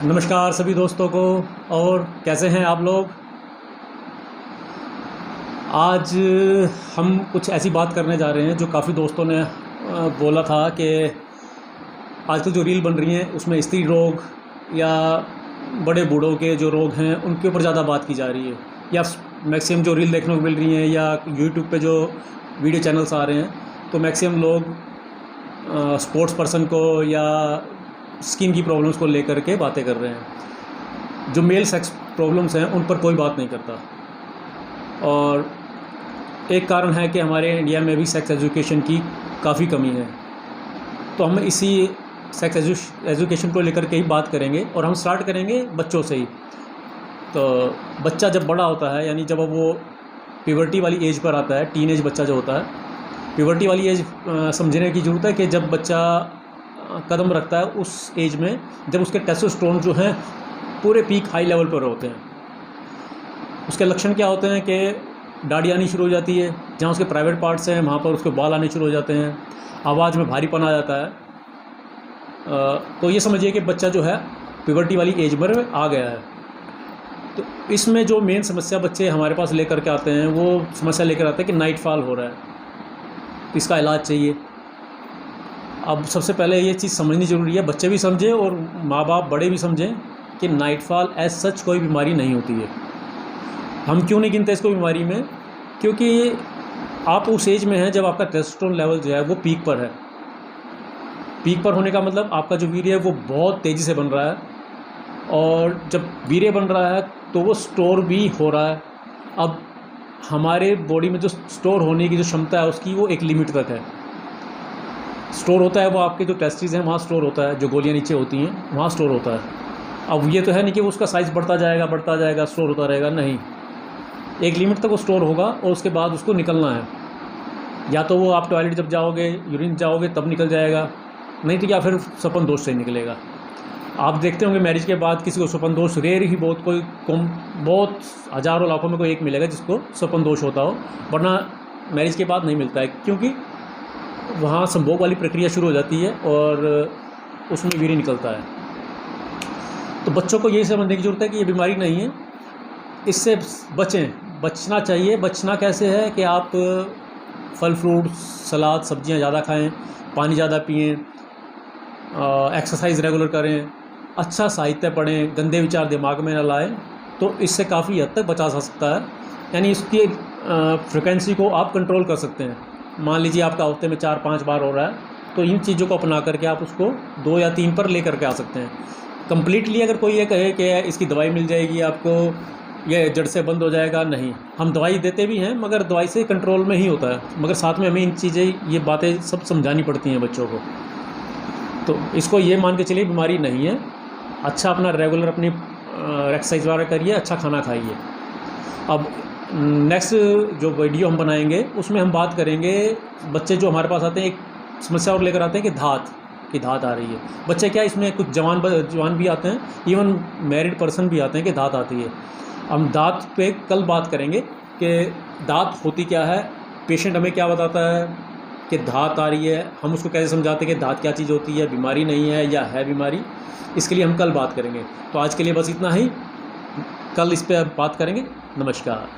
नमस्कार सभी दोस्तों को। और कैसे हैं आप लोग। आज हम कुछ ऐसी बात करने जा रहे हैं जो काफ़ी दोस्तों ने बोला था कि आजकल जो रील बन रही हैं उसमें स्त्री रोग या बड़े बूढ़ों के जो रोग हैं उनके ऊपर ज़्यादा बात की जा रही है, या मैक्सिमम जो रील देखने को मिल रही हैं या यूट्यूब पे जो वीडियो चैनल्स आ रहे हैं तो मैक्सिमम लोग स्पोर्ट्स पर्सन को या स्किन की प्रॉब्लम्स को लेकर के बातें कर रहे हैं। जो मेल सेक्स प्रॉब्लम्स हैं उन पर कोई बात नहीं करता। और एक कारण है कि हमारे इंडिया में भी सेक्स एजुकेशन की काफ़ी कमी है। तो हम इसी सेक्स एजुकेशन को लेकर के ही बात करेंगे और हम स्टार्ट करेंगे बच्चों से ही। तो बच्चा जब बड़ा होता है, यानी जब वो प्यूबर्टी वाली एज पर आता है, टीनेज बच्चा जो होता है, प्यूबर्टी वाली एज समझने की ज़रूरत है कि जब बच्चा कदम रखता है उस एज में, जब उसके टेस्टोस्टेरोन जो हैं पूरे पीक हाई लेवल पर होते हैं। उसके लक्षण क्या होते हैं कि दाढ़ी आनी शुरू हो जाती है, जहाँ उसके प्राइवेट पार्ट्स हैं वहाँ पर उसके बाल आने शुरू हो जाते हैं, आवाज़ में भारीपन आ जाता है। तो ये समझिए कि बच्चा जो है प्यूबर्टी वाली एज पर आ गया है। तो इसमें जो मेन समस्या बच्चे हमारे पास लेकर के आते हैं वो समस्या लेकर आते हैं कि नाइट फॉल हो रहा है, तो इसका इलाज चाहिए। अब सबसे पहले ये चीज़ समझनी ज़रूरी है, बच्चे भी समझें और माँ बाप बड़े भी समझें कि नाइट फॉल एज सच कोई बीमारी नहीं होती है। हम क्यों नहीं गिनते इसको बीमारी में? क्योंकि आप उस एज में हैं जब आपका टेस्टोस्टेरोन लेवल जो है वो पीक पर है। पीक पर होने का मतलब आपका जो वीर्य है वो बहुत तेज़ी से बन रहा है, और जब वीर्य बन रहा है तो वो स्टोर भी हो रहा है। अब हमारे बॉडी में जो स्टोर होने की जो क्षमता है उसकी वो एक लिमिट तक है। स्टोर होता है वो आपके जो टेस्टिस हैं वहाँ स्टोर होता है, जो गोलियाँ नीचे होती हैं वहाँ स्टोर होता है। अब ये तो है नहीं कि उसका साइज़ बढ़ता जाएगा स्टोर होता रहेगा, नहीं। एक लिमिट तक वो स्टोर होगा और उसके बाद उसको निकलना है। या तो वो आप टॉयलेट जब जाओगे, यूरिन जाओगे तब निकल जाएगा, नहीं तो या फिर स्वपन दोष से निकलेगा। आप देखते होंगे मैरिज के बाद किसी को स्वपन दोष रेयर ही बहुत हज़ारों लाखों में कोई एक मिलेगा जिसको स्वपन दोष होता हो, वरना मैरिज के बाद नहीं मिलता है, क्योंकि वहाँ संभोग वाली प्रक्रिया शुरू हो जाती है और उसमें वीर्य निकलता है। तो बच्चों को यही समझने की ज़रूरत है कि ये बीमारी नहीं है, इससे बचना चाहिए। बचना कैसे है कि आप फल फ्रूट सलाद सब्जियां ज़्यादा खाएं, पानी ज़्यादा पिएं, एक्सरसाइज रेगुलर करें, अच्छा साहित्य पढ़ें, गंदे विचार दिमाग में न लाएं, तो इससे काफ़ी हद तक बचा जा सकता है। यानी इसकी फ्रिक्वेंसी को आप कंट्रोल कर सकते हैं। मान लीजिए आपका हफ्ते में 4-5 बार हो रहा है, तो इन चीज़ों को अपना करके आप उसको 2 या 3 पर ले करके आ सकते हैं। कम्प्लीटली अगर कोई ये कहे कि इसकी दवाई मिल जाएगी आपको, ये जड़ से बंद हो जाएगा, नहीं। हम दवाई देते भी हैं मगर दवाई से कंट्रोल में ही होता है, मगर साथ में हमें इन चीज़ें ये बातें सब समझानी पड़ती हैं बच्चों को। तो इसको ये मान के चलिए बीमारी नहीं है। अच्छा अपना रेगुलर अपनी एक्सरसाइज वगैरह करिए, अच्छा खाना खाइए। अब नेक्स्ट जो वीडियो हम बनाएंगे उसमें हम बात करेंगे, बच्चे जो हमारे पास आते हैं एक समस्या और लेकर आते हैं कि दाँत आ रही है। बच्चे क्या, इसमें कुछ जवान भी आते हैं, इवन मैरिड पर्सन भी आते हैं कि दाँत आती है। हम दाँत पे कल बात करेंगे कि दाँत होती क्या है, पेशेंट हमें क्या बताता है कि दाँत आ रही है, हम उसको कैसे समझाते हैं कि दाँत क्या चीज़ होती है, बीमारी नहीं है या है बीमारी। इसके लिए हम कल बात करेंगे। तो आज के लिए बस इतना ही, कल इस पर बात करेंगे। नमस्कार।